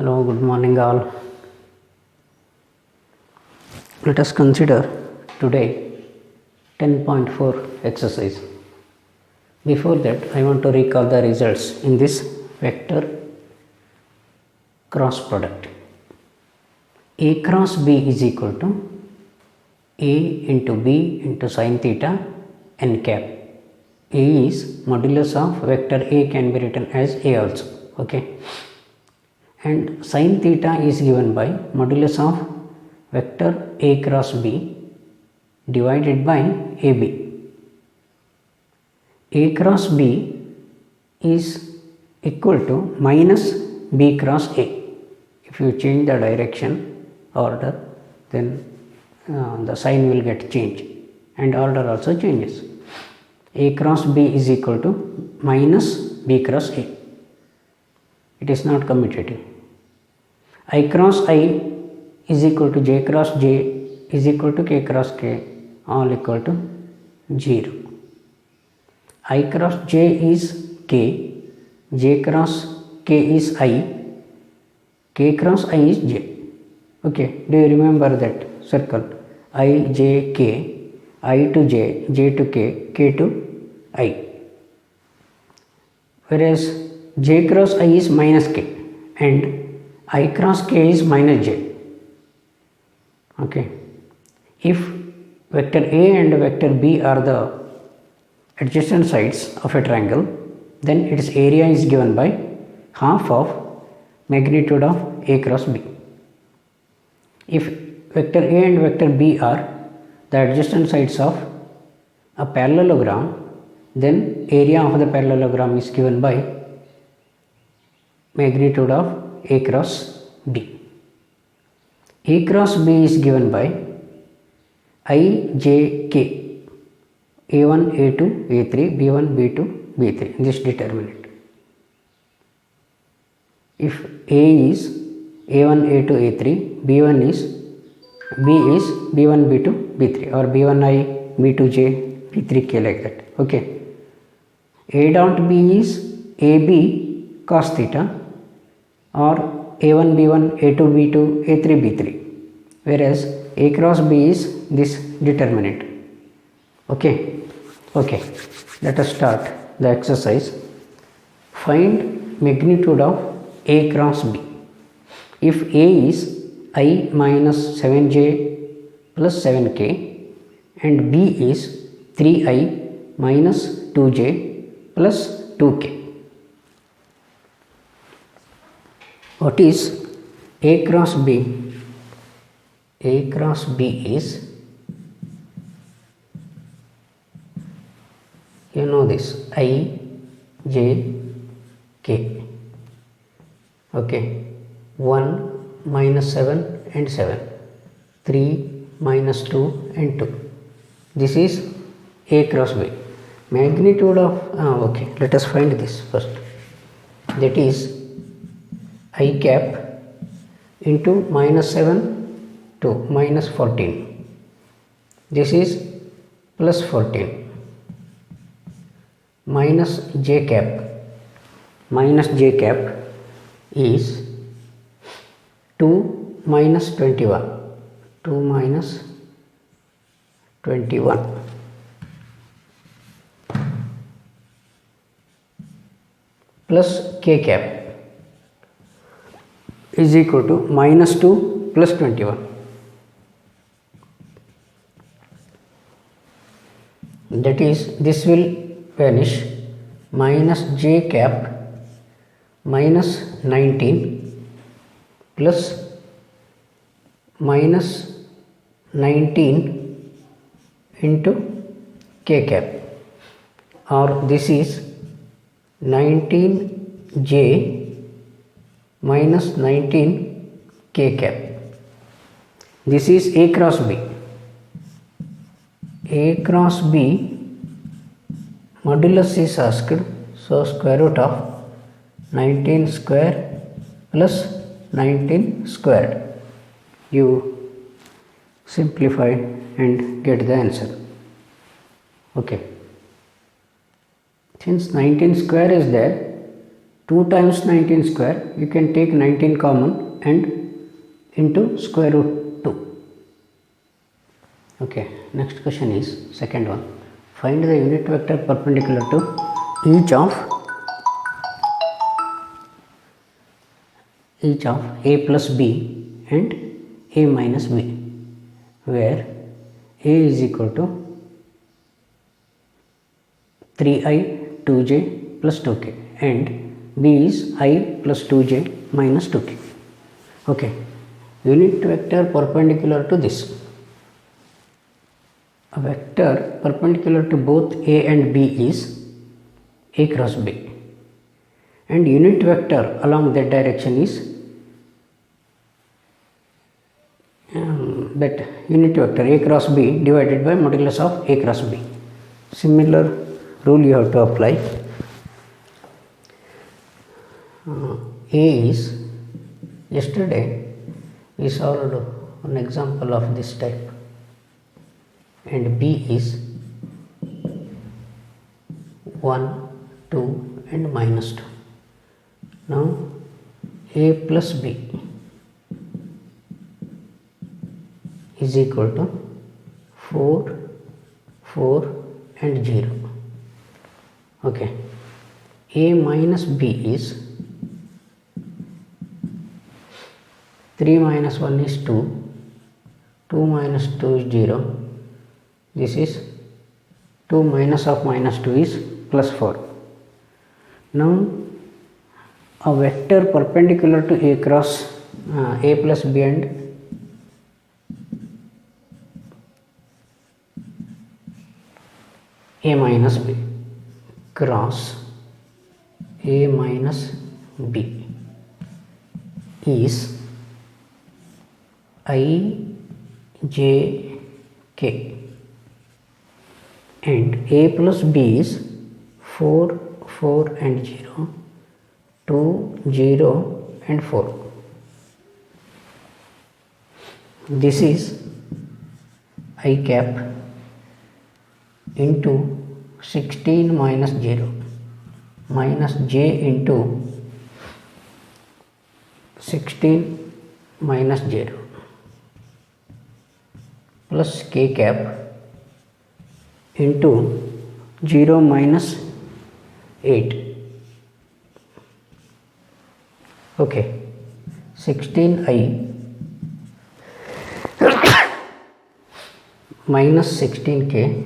Hello, good morning all. Let us consider today 10.4 exercise. Before that, I want to recall the results in this vector cross product. A cross B is equal to A into B into sin theta n cap. A is modulus of vector A can be written as A also. Okay. And sin theta is given by modulus of vector A cross B divided by AB. A cross B is equal to minus B cross A. If you change the direction order, then the sign will get changed and order also changes. A cross B is equal to minus B cross A. It is not commutative. I cross I is equal to J cross J is equal to K cross K, all equal to 0. I cross J is K, J cross K is I, K cross I is J. Okay, do you remember that circle? I, J, K, I to J, J to K, K to I. Whereas J cross I is minus K and I cross K is minus J. Okay. If vector A and vector B are the adjacent sides of a triangle, then its area is given by half of magnitude of A cross B. If vector A and vector B are the adjacent sides of a parallelogram, then area of the parallelogram is given by magnitude of A cross B. A cross B is given by I, J, K, A1, A2, A3, B1, B2, B3, this determinant. If A is A1, A2, A3, B1 is B is B1, B2, B3 or B1I, B2J, B3K like that. Okay. A dot B is AB cos theta or A1, B1, A2, B2, A3, B3, whereas A cross B is this determinant. Okay. Let us start the exercise. Find magnitude of A cross B. If A is I minus 7J plus 7K and B is 3I minus 2J plus 2K. What is A cross B? A cross B is, you know this, I, J, K. Okay. 1 minus 7 and 7. 3 minus 2 and 2. This is A cross B. Magnitude of, okay, let us find this first. That is I cap into minus 7 to minus 14. This is plus 14. Minus J cap. Minus J cap is 2 minus 21. 2 minus 21. Plus K cap is equal to minus 2 plus 21. That is, this will vanish. Minus J cap minus 19 plus minus 19 into K cap, or this is 19J minus 19 K cap. This is A cross B. A cross B modulus is asked, so square root of 19 square plus 19 squared. You simplify and get the answer. Okay. Since 19 square is there, 2 times 19 square, you can take 19 common and into square root 2. Okay, next question is second one. Find the unit vector perpendicular to each of a plus b and a minus b, where a is equal to 3i 2j plus 2k and b is I plus 2j minus 2k. Okay, unit vector perpendicular to this. A vector perpendicular to both a and b is a cross b, and unit vector along that direction is that unit vector a cross b divided by modulus of a cross b. Similar rule you have to apply. A is, yesterday we solved an example of this type, and b is 1, 2 and minus 2. Now a plus b is equal to 4, 4 and 0. Okay, a minus b is 3 minus 1 is 2, 2 minus 2 is 0, this is 2 minus of minus 2 is plus 4. Now a vector perpendicular to a cross a plus b and a minus b cross a minus b is I j k, and a plus b is 4, 4 and 0, 2, 0 and 4. This is I cap into 16 minus 0 minus j into 16 minus 0 plus k cap into 0 minus 8. Okay, 16i minus 16k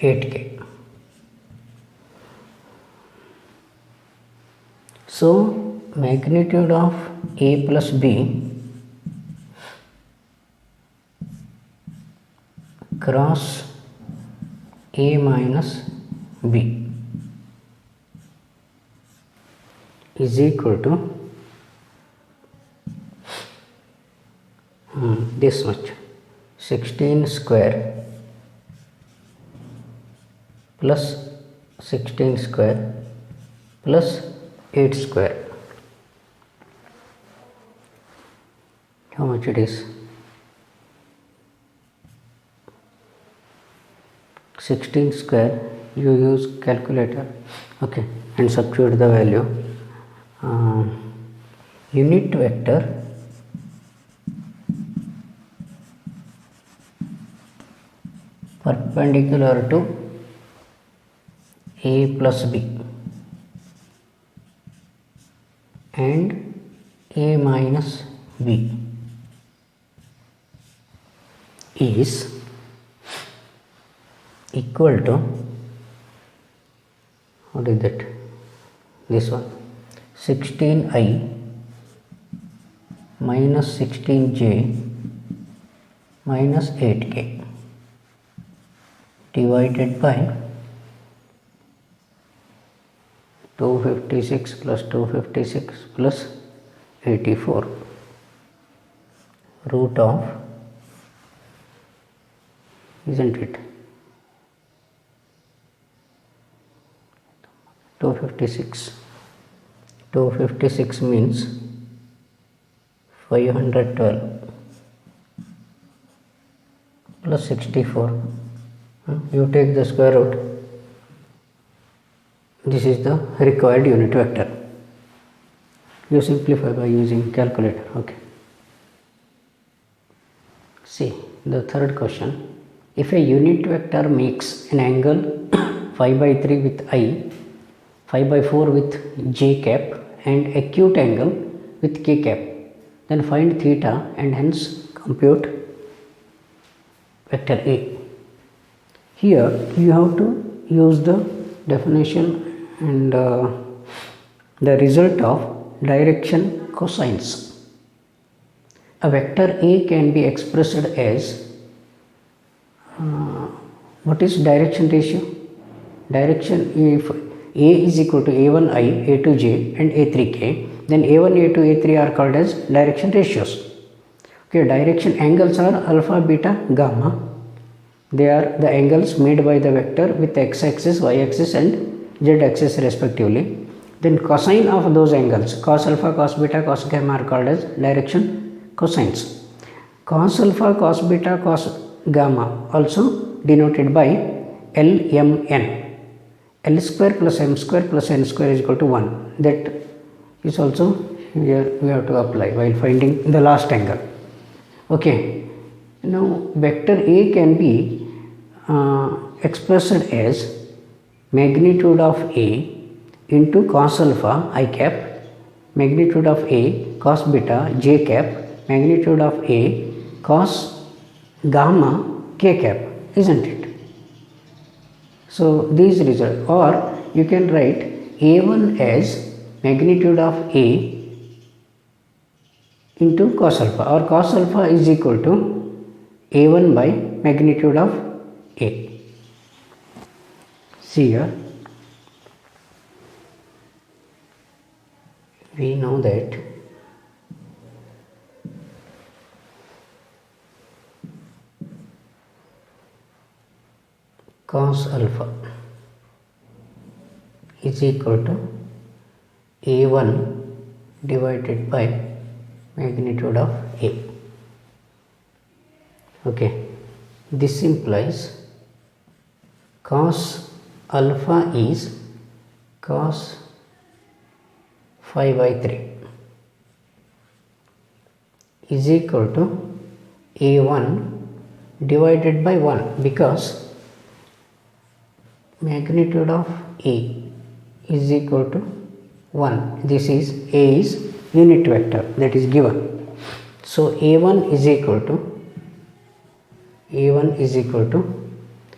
(8k). So magnitude of a plus b cross a minus b is equal to this much, 16 square plus 16 square plus 8 square. How much it is? 16 square, you use calculator, okay, and substitute the value. Unit vector perpendicular to a plus b and a minus b is equal to, what is that, this one, 16i minus 16j minus 8k divided by 256 plus 256 plus 84 root of, isn't it, 256. 256 means 512 plus 64 You take the square root. This is the required unit vector. You simplify by using calculator. Okay. See the third question. If a unit vector makes an angle 5 by 3 with I, 5 by 4 with j cap and acute angle with k cap, then find theta and hence compute vector A. Here you have to use the definition and the result of direction cosines. A vector A can be expressed as what is direction ratio? Direction, if A is equal to A1i, A2j and A3k, then A1, A2, A3 are called as direction ratios. Okay, direction angles are alpha, beta, gamma. They are the angles made by the vector with x-axis, y-axis and z-axis respectively. Then cosine of those angles, cos alpha, cos beta, cos gamma are called as direction cosines. Cos alpha, cos beta, cos gamma also denoted by LMN. L square plus m square plus n square is equal to 1. That is also here we have to apply while finding the last angle. Okay. Now vector A can be expressed as magnitude of A into cos alpha I cap, magnitude of A cos beta j cap, magnitude of A cos gamma k cap, isn't it? So these results, or you can write A1 as magnitude of A into cos alpha, or cos alpha is equal to A1 by magnitude of A. See here, we know that cos alpha is equal to A1 divided by magnitude of A. Okay, this implies cos alpha is cos 5 by 3 is equal to A1 divided by 1, because magnitude of A is equal to 1. This is A is unit vector that is given. So A1 is equal to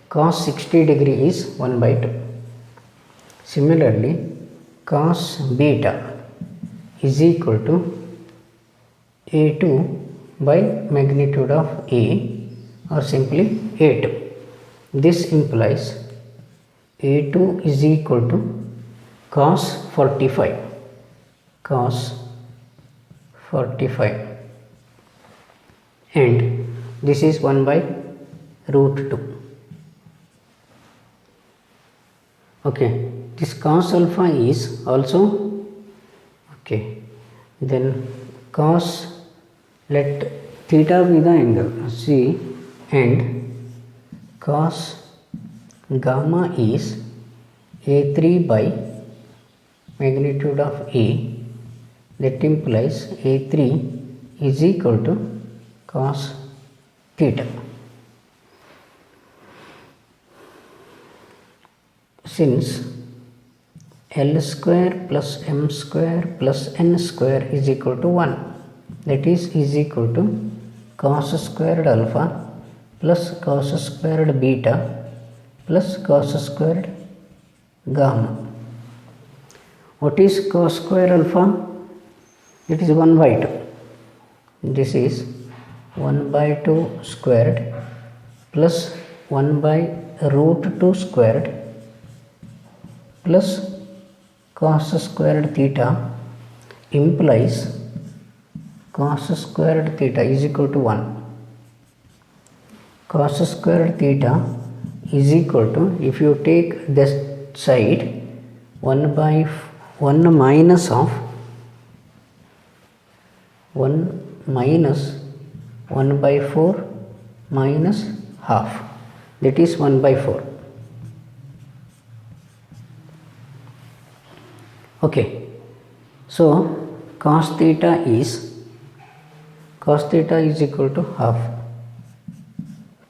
cos 60 degree is 1 by 2. Similarly, cos beta is equal to A2 by magnitude of A, or simply A2. This implies A2 is equal to cos 45, and this is 1 by root 2. Okay, this cos alpha is also okay. Then cos, let theta be the angle, see, and cos gamma is A3 by magnitude of A. That implies A3 is equal to cos theta. Since L square plus m square plus n square is equal to 1, that is equal to cos squared alpha plus cos squared beta plus cos squared gamma. What is cos square alpha? It is 1 by 2. This is 1 by 2 squared plus 1 by root 2 squared plus cos squared theta implies cos squared theta is equal to 1. Cos squared theta is equal to, if you take this side, 1 by 1 minus of 1 minus 1 by 4 minus half. that is 1 by 4. Okay, so cos theta is equal to half.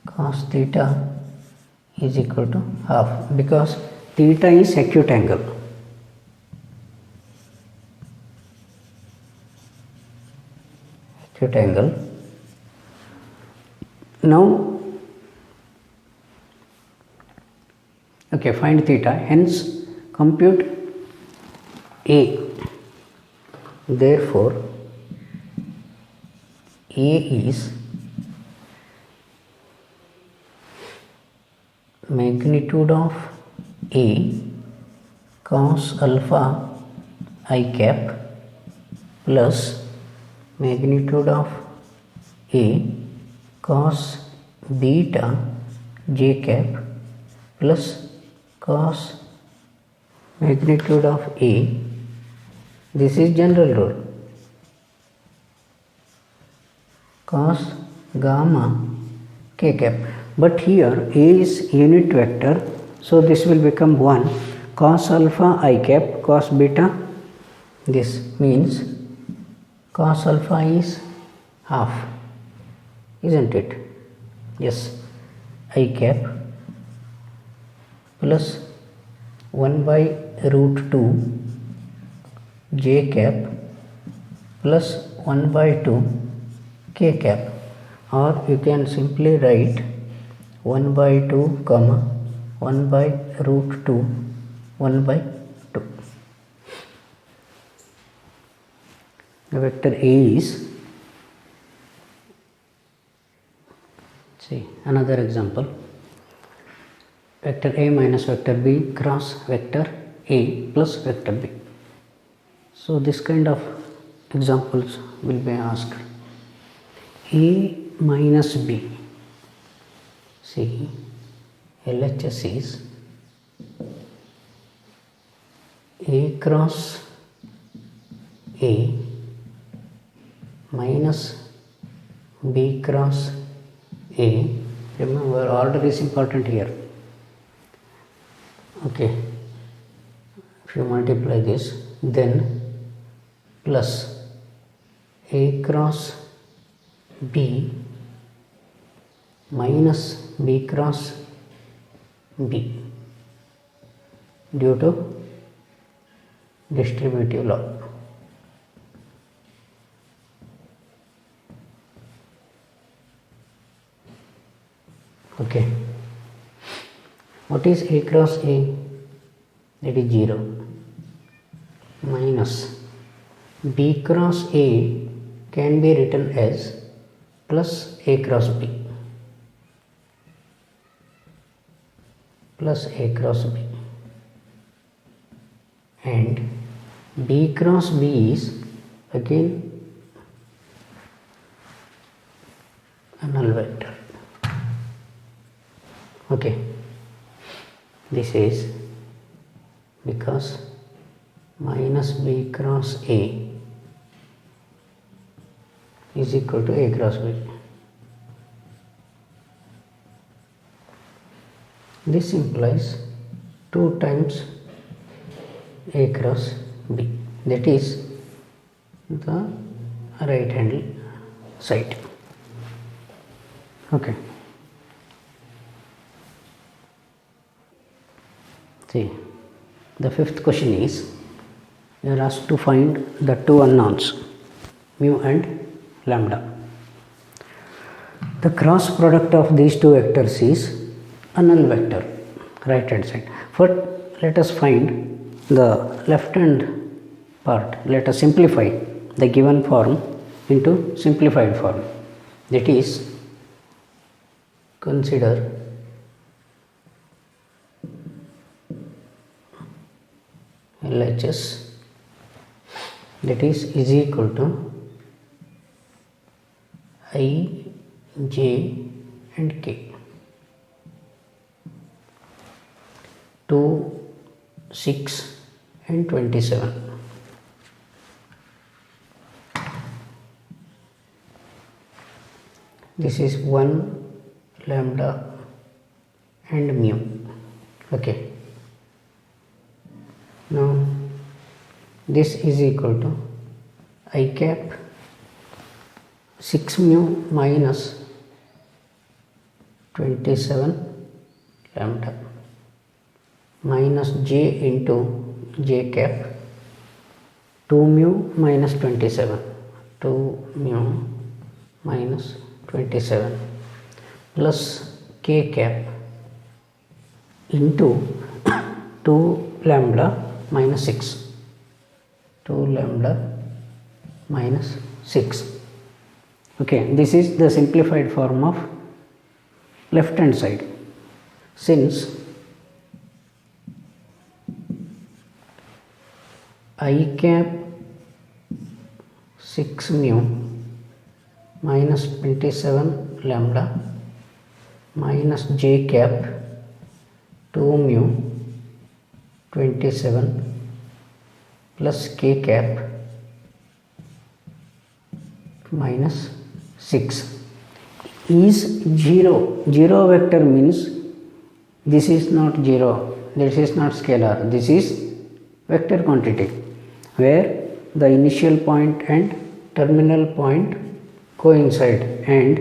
Cos theta is equal to half because theta is acute angle. Acute angle. Now, okay, find theta, hence compute A. Therefore, A is magnitude of A cos alpha I cap plus magnitude of A cos beta j cap plus cos magnitude of A. This is general rule. Cos gamma k cap. But here A is unit vector, so this will become 1. Cos alpha I cap, cos beta, this means cos alpha is half, isn't it? Yes, I cap plus 1 by root 2 j cap plus 1 by 2 k cap, or you can simply write 1 by 2 comma 1 by root 2 1 by 2. The vector A is, see another example, vector A minus vector B cross vector A plus vector B. So this kind of examples will be asked. A minus B, see LHS is A cross A minus B cross A. Remember, order is important here. Okay, if you multiply this, then plus A cross B minus B cross B due to distributive law. Okay, what is A cross A? That is 0 minus B cross A can be written as plus A cross B plus A cross B, and B cross B is again a null vector. Okay, this is because minus B cross A is equal to A cross B. This implies 2 times A cross B, that is the right hand side. Okay, see, the fifth question is, you are asked to find the two unknowns mu and lambda. The cross product of these two vectors is a null vector, right hand side. First, let us find the left hand part. Let us simplify the given form into simplified form. That is, consider LHS, that is equal to I, J and K. 2, 6 and 27. This is 1 lambda and mu. Okay, now this is equal to I cap 6 mu minus 27 lambda minus j into j cap 2 mu minus 27, 2 mu minus 27 plus k cap into 2 lambda minus 6, 2 lambda minus 6. Okay, this is the simplified form of left hand side. Since I cap 6 mu minus 27 lambda minus j cap 2 mu 27 plus k cap minus 6 is 0. 0 vector means this is not 0, this is not scalar, this is vector quantity where the initial point and terminal point coincide and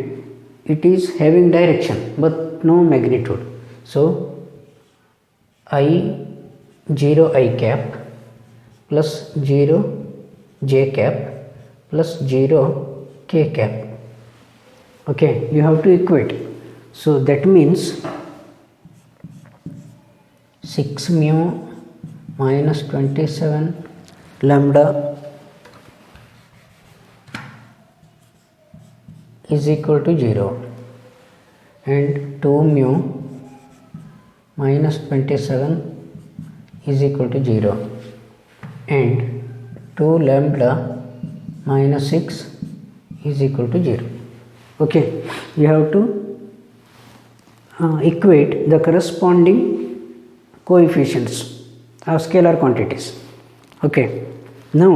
it is having direction but no magnitude. So I 0 I cap plus 0 j cap plus 0 k cap. Okay, you have to equate. So that means 6 mu minus 27 lambda is equal to 0 and 2 mu minus 27 is equal to 0 and 2 lambda minus 6 is equal to 0. Okay, you have to equate the corresponding coefficients of scalar quantities. Okay, now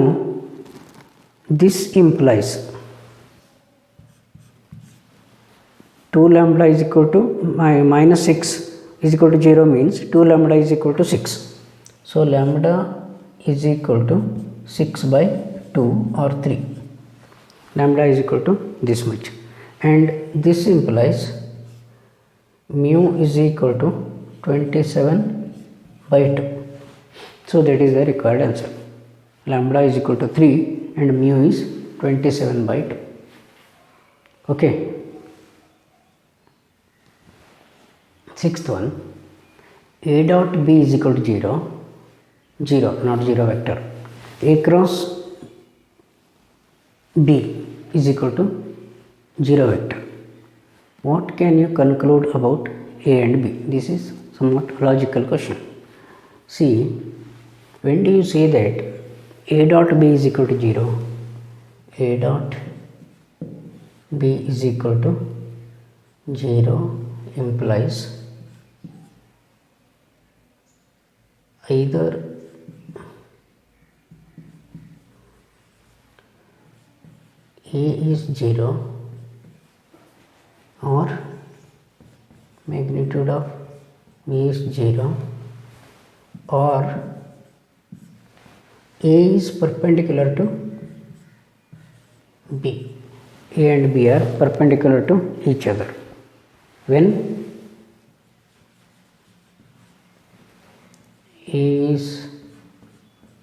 this implies 2 lambda is equal to minus 6 is equal to 0 means 2 lambda is equal to 6. So lambda is equal to 6 by 2 or 3. Lambda is equal to this much. And this implies mu is equal to 27 by 2. So that is the required answer. Lambda is equal to 3 and mu is 27 by 2. Okay. Sixth one, A dot B is equal to 0, 0 not 0 vector. A cross B is equal to 0 vector. What can you conclude about A and B? This is somewhat logical question. See, when do you say that A dot B is equal to 0? A dot B is equal to 0 implies either A is 0 or magnitude of B is 0 or A is perpendicular to B. A and B are perpendicular to each other. When A is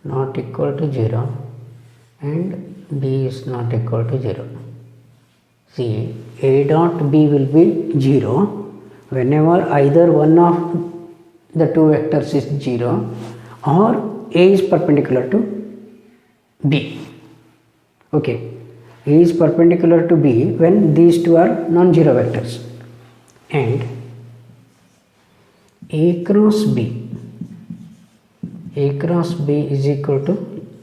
not equal to 0 and B is not equal to 0. See, A dot B will be 0 whenever either one of the two vectors is 0 or A is perpendicular to B. Okay, A is perpendicular to B when these two are non-zero vectors, and A cross B is equal to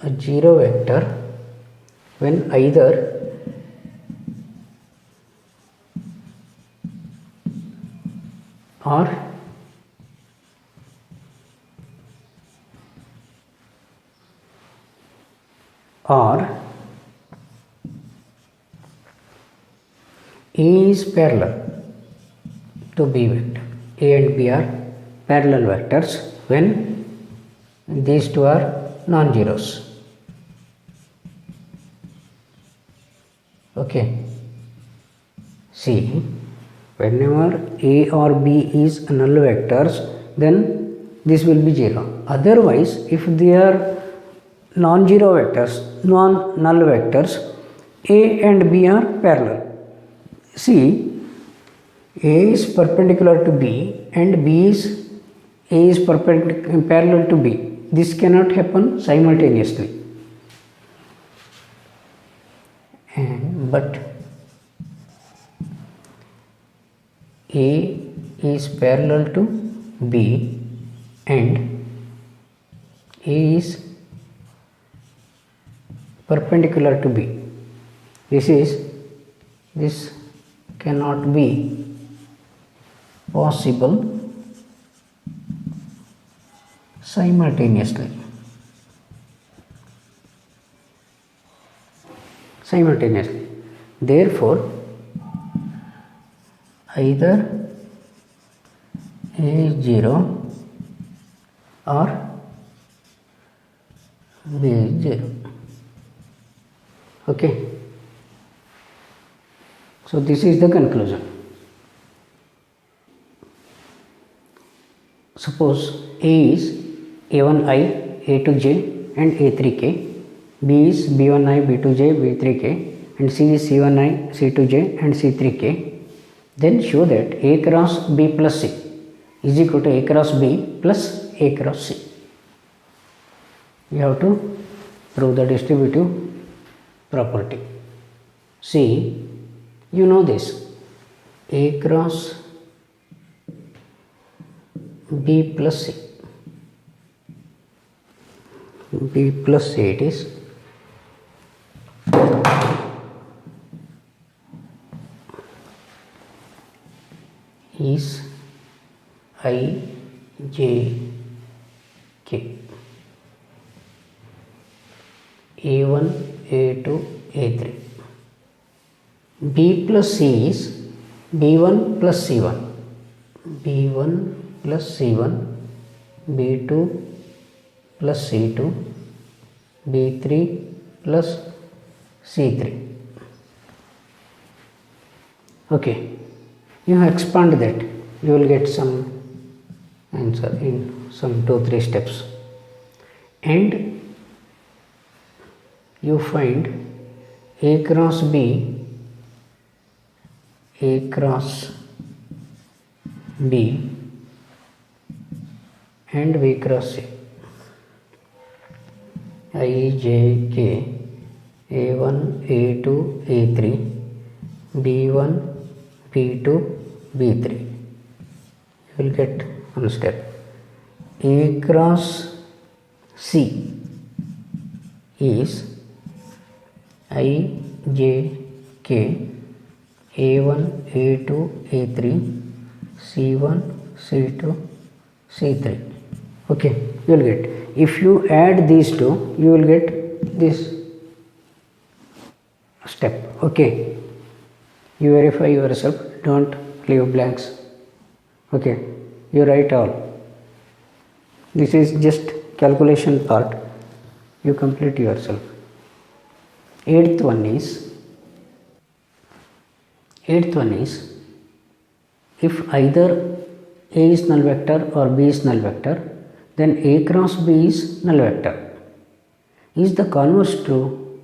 a 0 vector when either or A is parallel to B vector. A and B are parallel vectors when these two are non-zeros. Okay. See, whenever A or B is null vectors, then this will be 0. Otherwise, if they are non-zero vectors, non-null vectors, A and B are parallel. See, A is perpendicular to B and A is parallel to B. This cannot happen simultaneously. But A is parallel to B and A is perpendicular to B. This cannot be possible simultaneously. Therefore, either A is 0 or B is 0. Okay. So this is the conclusion. Suppose A is A1i, A2j and A3k, B is B1i, B2j, B3k, and C is C1i, C2j and C3k. Then show that A cross B plus C is equal to A cross B plus A cross C. You have to prove the distributive property. See, you know this, A cross B plus C. B plus C it is. Is I, J, K. A1, A2, A3. B plus C is B1 plus C1. B1 plus C1, B2 plus C2, B3 plus C3. Okay, you expand that, you will get some answer in some 2-3 steps, and you find A cross B, A cross B and B cross C. I, J, K, A1, A2, A3, B1, B2, B3. You will get one step. A cross C is I, J, K, A1, A2, A3, C1, C2, C3. Okay, you will get. If you add these two, you will get this step. Okay, you verify yourself, don't leave blanks. Okay, you write all. This is just calculation part, you complete yourself. Eighth one is if either A is null vector or B is null vector, then A cross B is null vector. Is the converse true?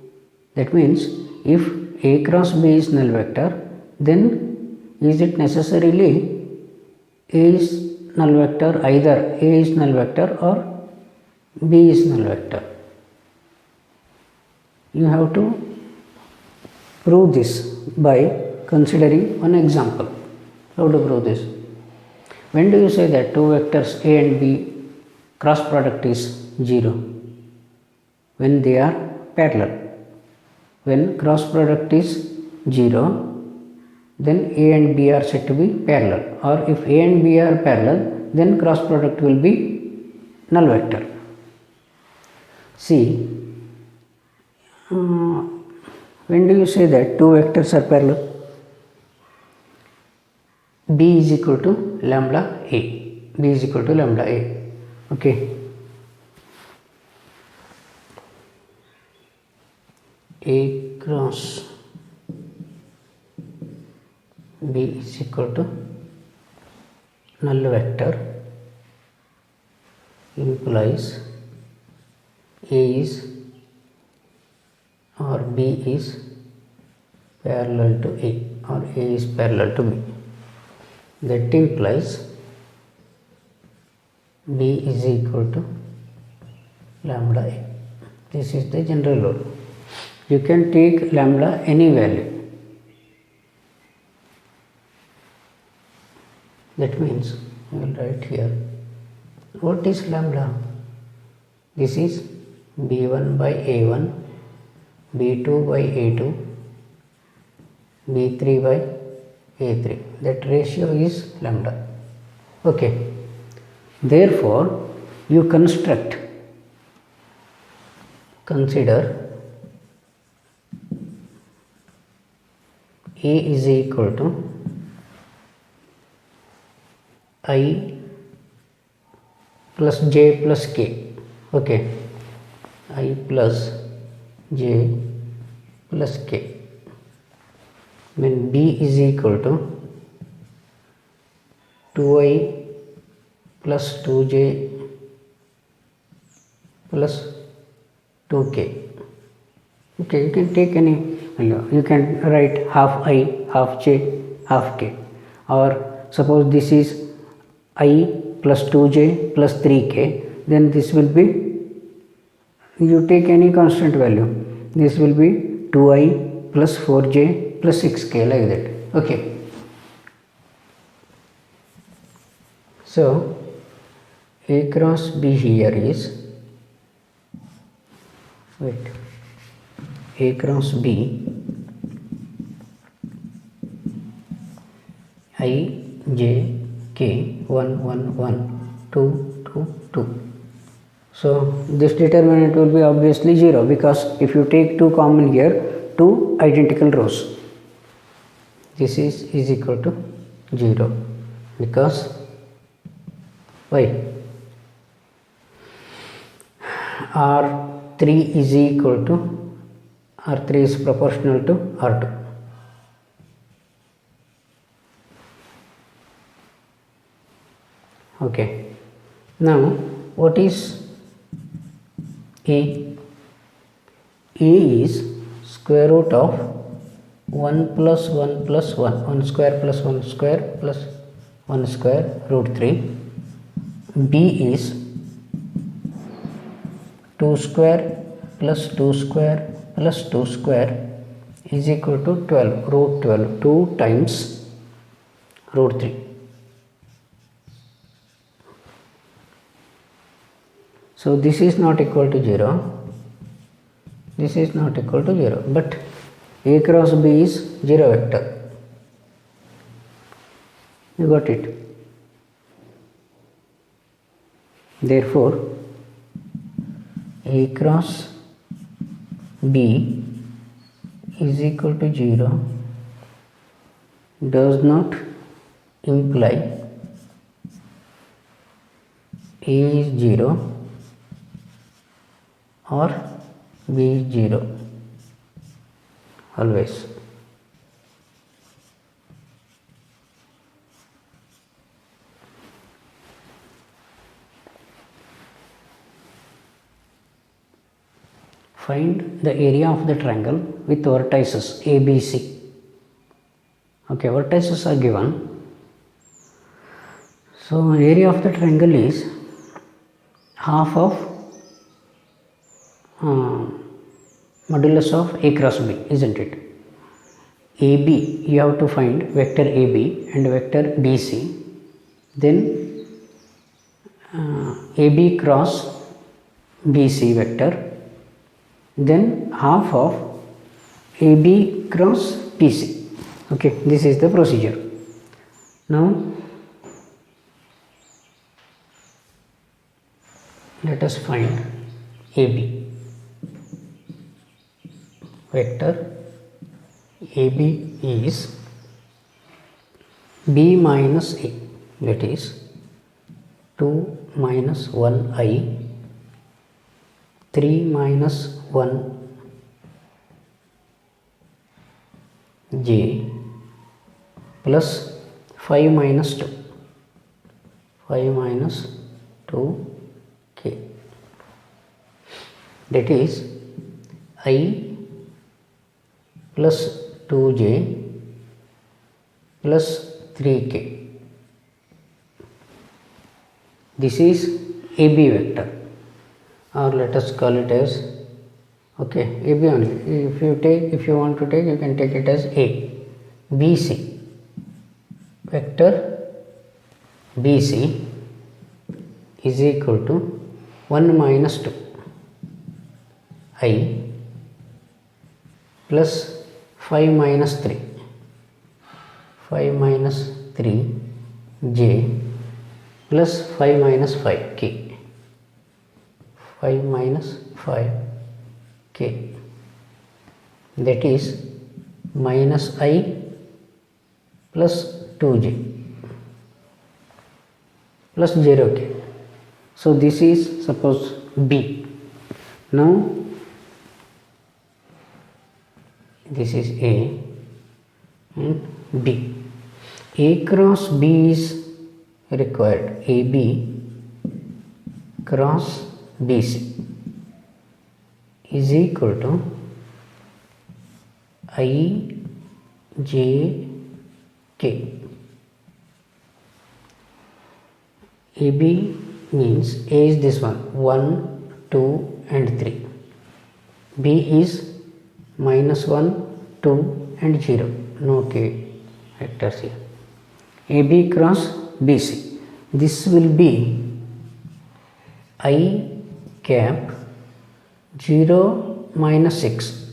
That means if A cross B is null vector, then is it necessarily A is null vector, either A is null vector or B is null vector? You have to prove this by considering one example. How to prove this? When do you say that two vectors A and B cross product is 0? When they are parallel. When cross product is 0, then A and B are said to be parallel, or if A and B are parallel, then cross product will be null vector. See, when do you say that two vectors are parallel? B is equal to lambda a, b is equal to lambda a. Okay, a cross b is equal to null vector implies a is or b is parallel to a or a is parallel to b. That implies b is equal to lambda a. This is the general rule. You can take lambda any value. That means I will write here, what is lambda? This is b1 by a1, b2 by a2, b3 by a3. That ratio is lambda. Okay. Therefore, you consider a is equal to I plus j plus k. Okay, I plus j plus k. When b is equal to 2i plus 2j plus 2k. Okay, you can take any value. You can write half I, half j, half k, or suppose this is I plus 2j plus 3k, then this will be, you take any constant value, this will be 2i plus 4j plus 6k, like that. Okay, so a cross b here is, a cross b I j k 1 1 1 2 2 2. So this determinant will be obviously 0, because if you take 2 common here, 2 identical rows, this is equal to 0, because why? R3 is equal to, R3 is proportional to R2. Okay, now what is A? A is square root of 1 plus 1 plus 1, 1 square plus 1 square plus 1 square root 3. B is 2 square plus 2 square plus 2 square is equal to 12, root 12, 2 times root 3. So this is not equal to 0, this is not equal to 0, but A cross B is 0 vector. You got it? Therefore, A cross B is equal to 0 does not imply A is 0 or B is 0 always. Find the area of the triangle with vertices ABC. Okay, vertices are given. So area of the triangle is half of modulus of A cross B, isn't it? AB, you have to find vector AB and vector BC, then AB cross BC vector, then half of AB cross BC. Okay, this is the procedure. Now let us find AB. Vector AB is B minus A. that is 2 minus 1 I, 3 minus 1 j plus 5 minus 2, 5 minus 2 k, that is I plus 2j plus 3k. This is AB vector, or let us call it as AB only. If you want to take, you can take it as A. BC vector BC is equal to 1 minus 2 I plus 5 minus 3, 5 minus 3 j plus 5 minus 5 k, 5 minus 5 k, that is minus I plus 2j plus 0k. So this is suppose B. Now this is A and B. A cross B is required. AB cross BC is equal to IJK. AB means A is this one, 1, 2 and 3. B is minus 1, 2 and 0. No k vectors here. AB cross BC. This will be I cap 0 minus 6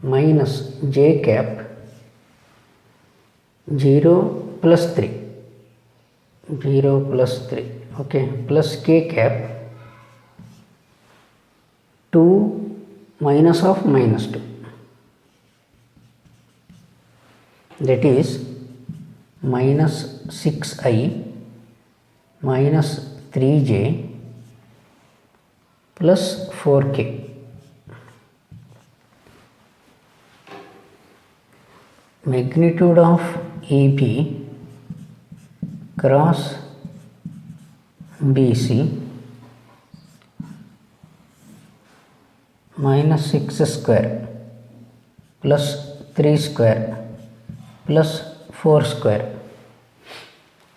minus j cap 0 plus 3, 0 plus 3, plus k cap 2 minus of minus 2, that is minus 6I minus 3j plus 4k. Magnitude of AB cross BC minus 6 square plus 3 square plus 4 square,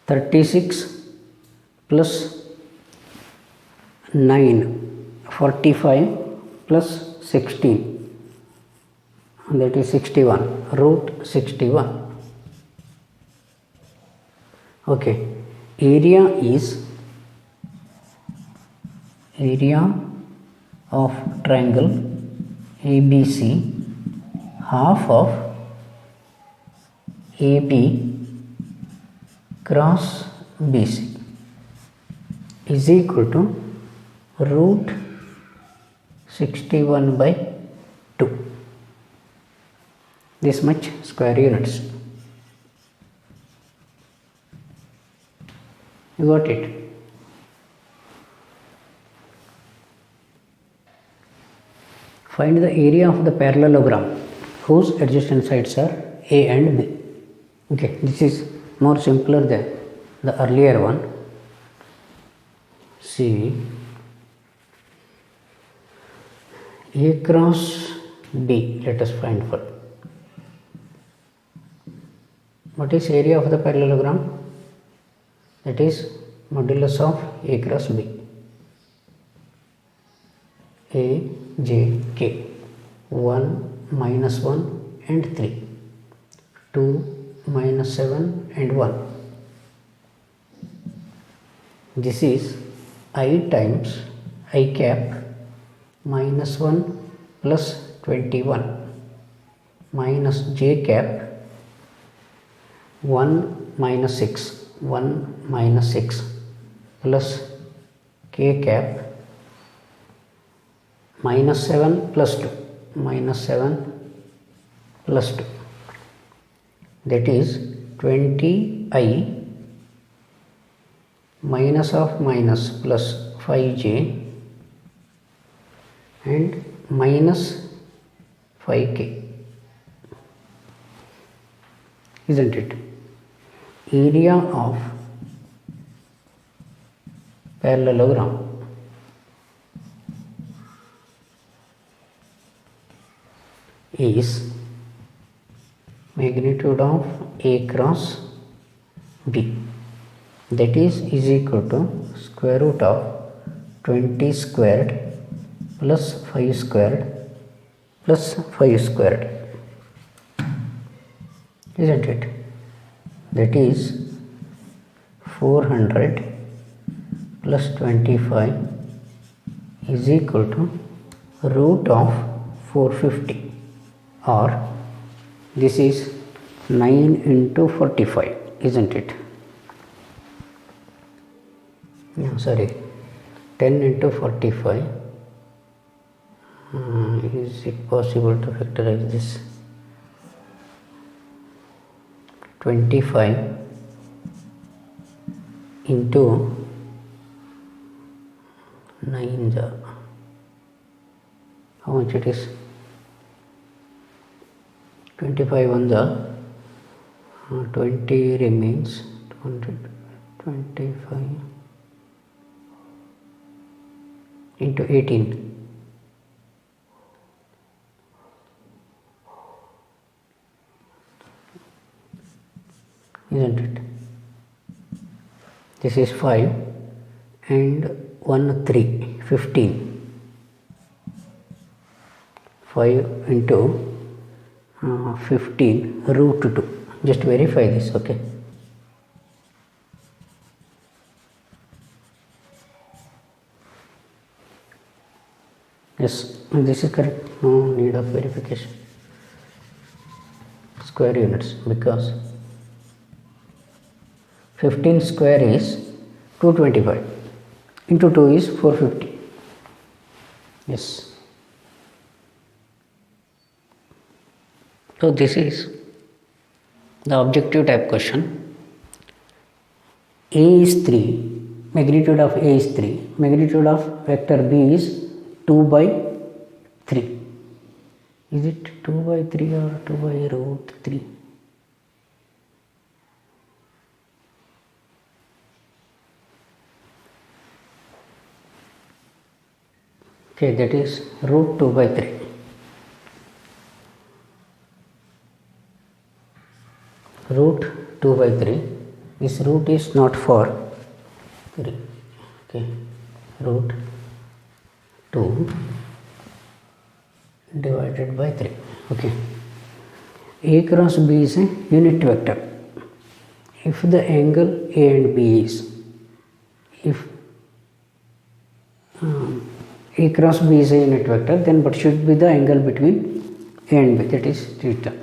36 plus 9, 45 plus 16, that is 61, root 61. Area is area of triangle ABC, half of AB cross BC is equal to root 61 by 2. This much square units. You got it? Find the area of the parallelogram whose adjacent sides are A and B. This is more simpler than the earlier one. See, A cross B, let us find first. What is area of the parallelogram? That is modulus of A cross B. A, J, K. 1 minus 1 and 3. 2 minus 7 and 1. This is I times I cap minus 1 plus 21 minus j cap 1 minus 6, 1 minus 6 plus k cap minus 7 plus 2, minus 7 plus 2, that is 20 5i minus of minus plus 5j and minus 5k, isn't it? Area of parallelogram is magnitude of A cross B, that is equal to square root of 20 squared plus 5 squared plus 5 squared, isn't it? That is 400 plus 25 is equal to root of 450, or this is 9 into 45, isn't it? No, sorry, 10 into 45. Is it possible to factorize this? 25 into 9, how much it is? 25 on the 20 remains 225 into 18, isn't it? This is 5 and 1 3 15, 5 into 15 root 2. Just verify this, okay? Yes, this is correct. No need of verification. Square units, because 15 square is 225 into 2 is 450. Yes. So this is the objective type question. A is 3, magnitude of A is 3, magnitude of vector B is 2 by 3. Is it 2 by 3 or 2 by root 3? Okay, that is root 2 by 3. Root 2 by 3, this root is not for 3, okay, root 2 divided by 3, okay. A cross B is a unit vector. If the angle A and B is, if A cross B is a unit vector, then what should be the angle between A and B, that is theta.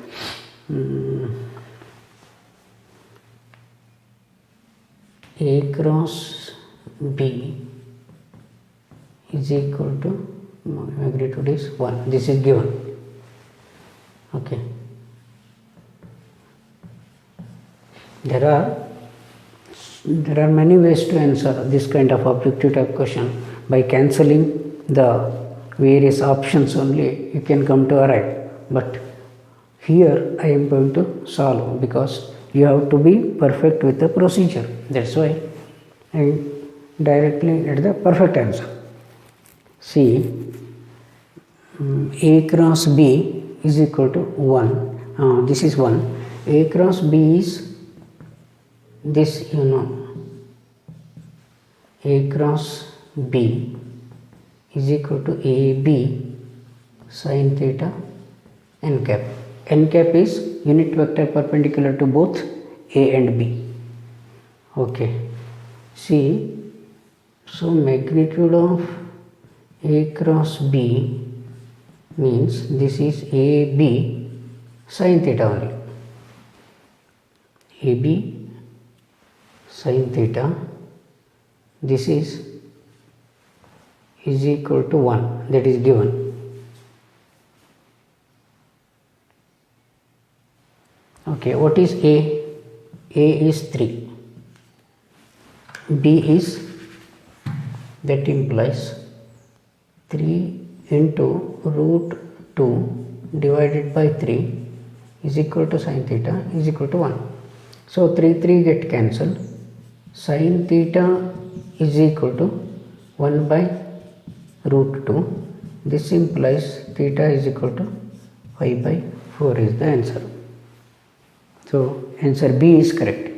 A cross B is equal to, magnitude is 1, this is given, okay. There are many ways to answer this kind of objective type question. By cancelling the various options only you can come to arrive, but here I am going to solve, because you have to be perfect with the procedure. That's why I directly get the perfect answer. See, A cross B is equal to 1. This is 1. A cross B is this, you know. A cross B is equal to AB sin theta n cap. N cap is unit vector perpendicular to both A and B. Okay. See, so magnitude of A cross B means this is AB sin theta only. AB sin theta, this is equal to 1, that is given. Okay, what is A? A is 3, B is, that implies 3 into root 2 divided by 3 is equal to sin theta is equal to 1. So 3 get cancelled. Sin theta is equal to 1 by root 2. This implies theta is equal to 5 by 4 is the answer. So answer B is correct.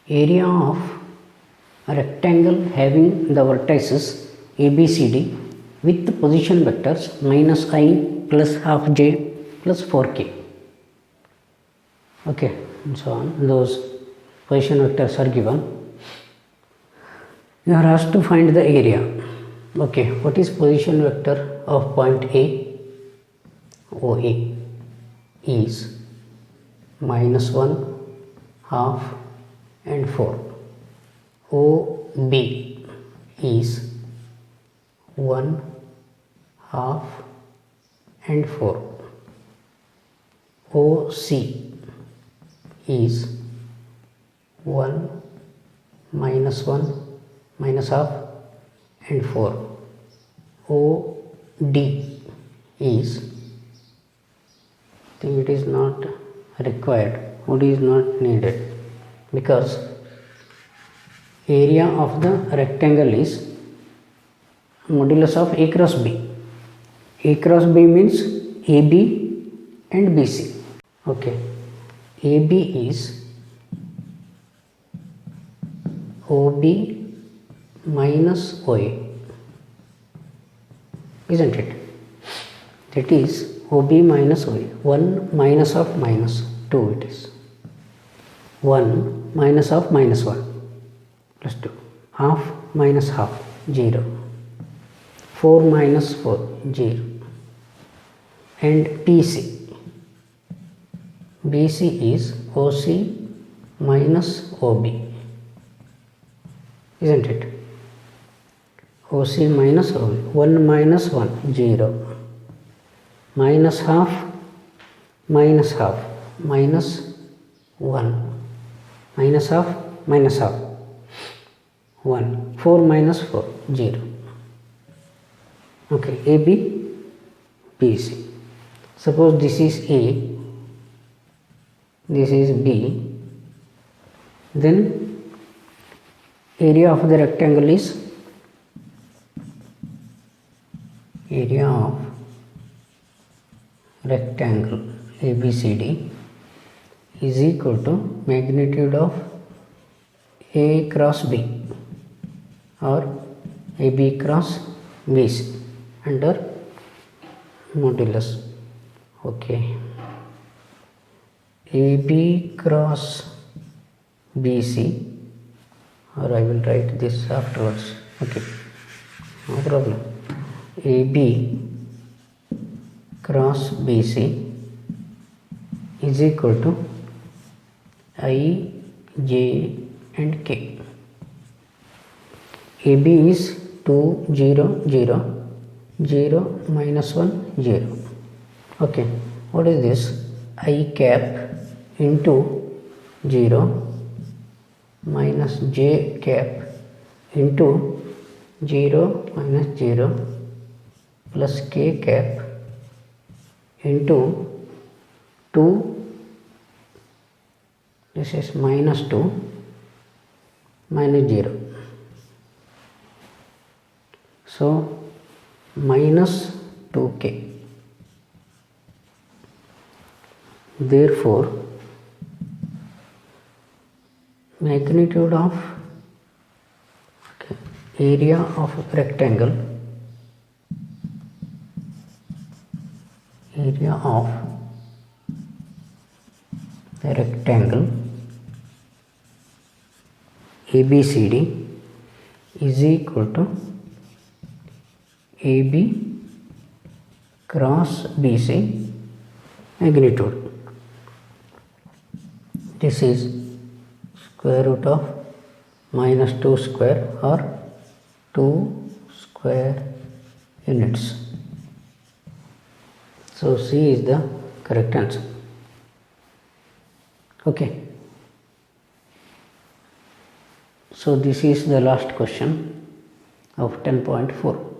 Area of a rectangle having the vertices ABCD with position vectors minus I plus half j plus 4k. Okay, and so on. Those position vectors are given. You are asked to find the area. Okay, what is position vector of point A? OA is minus 1, half and 4. OB is 1, half and 4. OC is 1, minus 1, minus half and 4. OD is, I think it is not required, OD is not needed, because area of the rectangle is modulus of A cross B. A cross B means AB and BC. Okay, AB is OB minus OA, isn't it? That is OB minus OA. 1 minus of minus 2 it is. 1 minus of minus 1 plus 2. Half minus half 0. 4 minus 4 0. And BC. BC is OC minus OB, isn't it? OC minus OB. 1 minus 1 0. Minus half minus half minus 1. Minus half minus half 1. 4 minus 4 0. Okay, AB, BC. Suppose this is A, this is B, then area of the rectangle is, area of rectangle ABCD is equal to magnitude of A cross B or AB cross BC under modulus. Okay, AB cross BC, or I will write this afterwards. Okay, no problem. AB cross BC is equal to I, J and K. AB is 2 0 0 0 minus 1 0. Okay, what is this? I cap into 0 minus j cap into 0 minus 0 plus k cap into 2, this is minus 2 minus 0. So minus 2k. Therefore, magnitude of area of rectangle, area of the rectangle ABCD is equal to AB cross BC magnitude. This is square root of minus 2 square or 2 square units. So C is the correct answer. Okay. So this is the last question of 10.4.